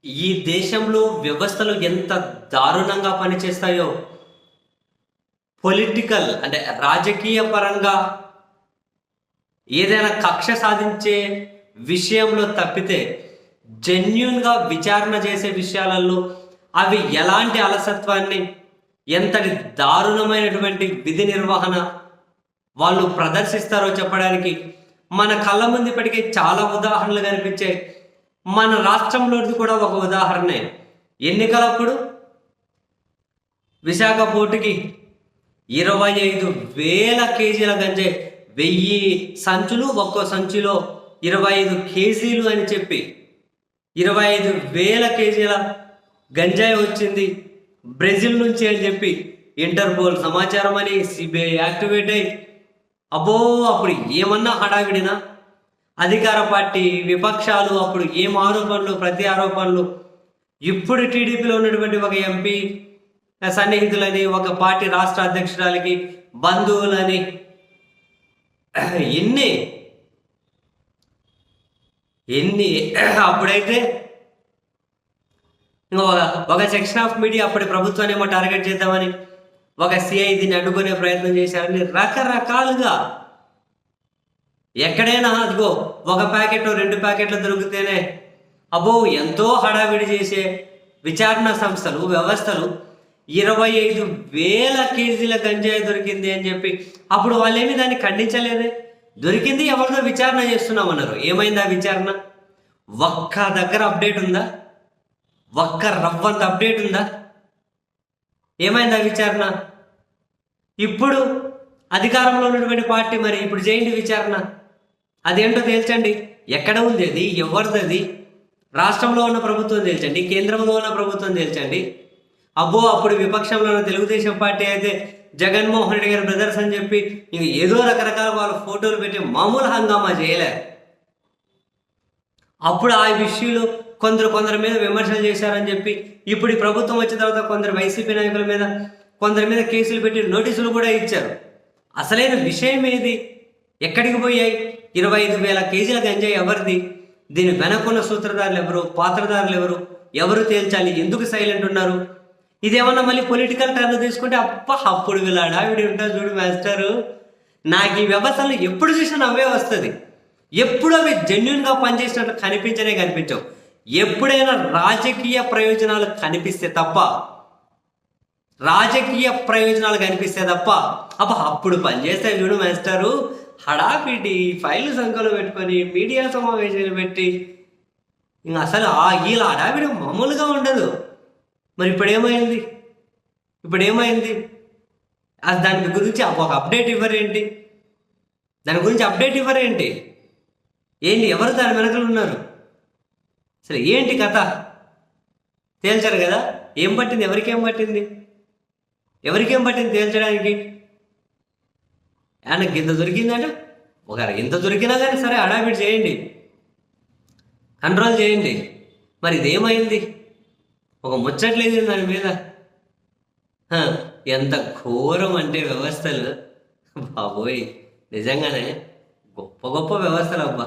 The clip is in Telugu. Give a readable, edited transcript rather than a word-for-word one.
ఈ దేశంలో వ్యవస్థలు ఎంత దారుణంగా పనిచేస్తాయో పొలిటికల్ అంటే రాజకీయ పరంగా ఏదైనా కక్ష సాధించే విషయంలో తప్పితే జెన్యున్గా విచారణ చేసే విషయాలలో అవి ఎలాంటి అలసత్వాన్ని ఎంతటి దారుణమైనటువంటి విధి నిర్వహణ వాళ్ళు ప్రదర్శిస్తారో చెప్పడానికి మన కళ్ళ ముందు ఇప్పటికే చాలా ఉదాహరణలు కనిపించాయి. మన రాష్ట్రంలోది కూడా ఒక ఉదాహరణే. ఎన్నికలప్పుడు విశాఖ పోర్టుకి 25,000 కేజీల గంజాయి, 1000 సంచులు, ఒక్కో సంచిలో 25 కేజీలు అని చెప్పి 25,000 కేజీల గంజాయి వచ్చింది బ్రెజిల్ నుంచి అని చెప్పి ఇంటర్పోల్ సమాచారం అని సిబిఐ యాక్టివేట్ అయ్యి అబ్బో అప్పుడు ఏమన్నా హడావిడినా అధికార పార్టీ విపక్షాలు అప్పుడు ఏం ఆరోపణలు ప్రతి ఆరోపణలు. ఇప్పుడు టీడీపీలో ఉన్నటువంటి ఒక ఎంపీ సన్నిహితులని, ఒక పార్టీ రాష్ట్ర అధ్యక్షురాలకి బంధువులని ఎన్ని ఎన్ని అప్పుడైతే ఒక సెక్షన్ ఆఫ్ మీడియా అప్పటి ప్రభుత్వాన్ని ఏమో టార్గెట్ చేద్దామని ఒక సిఐ దీన్ని అడ్డుకునే ప్రయత్నం చేశారని రకరకాలుగా ఎక్కడైనా అదిగో ఒక ప్యాకెట్ 2 ప్యాకెట్లు దొరికితేనే అబ్బో ఎంతో హడావిడి చేసే విచారణ సంస్థలు వ్యవస్థలు 25,000 కేజీల గంజాయి దొరికింది అని చెప్పి అప్పుడు వాళ్ళేమి దాన్ని ఖండించలేదే. దొరికింది, ఎవరితో విచారణ చేస్తున్నామన్నారు. ఏమైంది ఆ విచారణ? ఒక్క దగ్గర అప్డేట్ ఉందా? ఒక్క రవ్వంత అప్డేట్ ఉందా? ఏమైంది ఆ విచారణ? ఇప్పుడు అధికారంలో ఉన్నటువంటి పార్టీ మరి ఇప్పుడు చేయండి విచారణ, అదేంటో తేల్చండి. ఎక్కడ ఉంది అది? ఎవరిది అది? రాష్ట్రంలో ఉన్న ప్రభుత్వం తేల్చండి, కేంద్రంలో ఉన్న ప్రభుత్వం తేల్చండి. అబ్బో అప్పుడు విపక్షంలో ఉన్న తెలుగుదేశం పార్టీ అయితే జగన్మోహన్ రెడ్డి గారి బ్రదర్స్ అని చెప్పి ఇంక ఏదో రకరకాల వాళ్ళ ఫోటోలు పెట్టి మామూలు హంగామా చేయలే. అప్పుడు ఆ విషయంలో కొందరు మీద విమర్శలు చేశారని చెప్పి ఇప్పుడు ఈ ప్రభుత్వం వచ్చిన తర్వాత కొందరు వైసీపీ నాయకుల మీద కొందరి మీద కేసులు పెట్టి నోటీసులు కూడా ఇచ్చారు. అసలైన విషయం ఏది? ఎక్కడికి పోయాయి 25,000 కేజీల గంజాయి? ఎవరిది? దీని వెనకున్న సూత్రధారులు ఎవరు? పాత్రధారులు ఎవరు? ఎవరు తేల్చాలి? ఎందుకు సైలెంట్ ఉన్నారు? ఇదేమన్నా మళ్ళీ పొలిటికల్ టర్న్ తీసుకుంటే అప్పుడు వీళ్ళ హడావిడి ఉంటుంది చూడు మాస్టరు. నాకు ఈ వ్యవస్థలు ఎప్పుడు చూసినా నవ్వే వస్తుంది. ఎప్పుడు అవి జెన్యున్గా పనిచేసినట్లు కనిపించవు. ఎప్పుడైనా రాజకీయ ప్రయోజనాలు కనిపిస్తే తప్ప అప్పుడు పనిచేస్తే చూడు మాస్టరు. హడాపిడి ఫైలు సంఖ్యలో పెట్టుకొని మీడియా సమావేశాలు పెట్టి ఇంకా అసలు వీళ్ళ హడాపిడి మామూలుగా ఉండదు. మరి ఇప్పుడు ఏమైంది? అది దాని గురించి ఒక అప్డేట్ ఇవ్వరేంటి? ఏంటి? ఎవరు దాని వెనకలు ఉన్నారు? అసలు ఏంటి కథ? తేల్చారు కదా. ఏం పట్టింది? ఎవరికేం పట్టింది తేల్చడానికి? ఆయన గింత దొరికిందంటే ఒకరు ఇంత దొరికినా కానీ సరే హడావిడి చేయండి, కంట్రోల్ చేయండి. మరి ఇదేమైంది? ఒక ముచ్చట్లేదు దాని మీద. ఎంత ఘోరం అంటే వ్యవస్థలు బాబోయ్, నిజంగానే గొప్ప వ్యవస్థలు అబ్బా.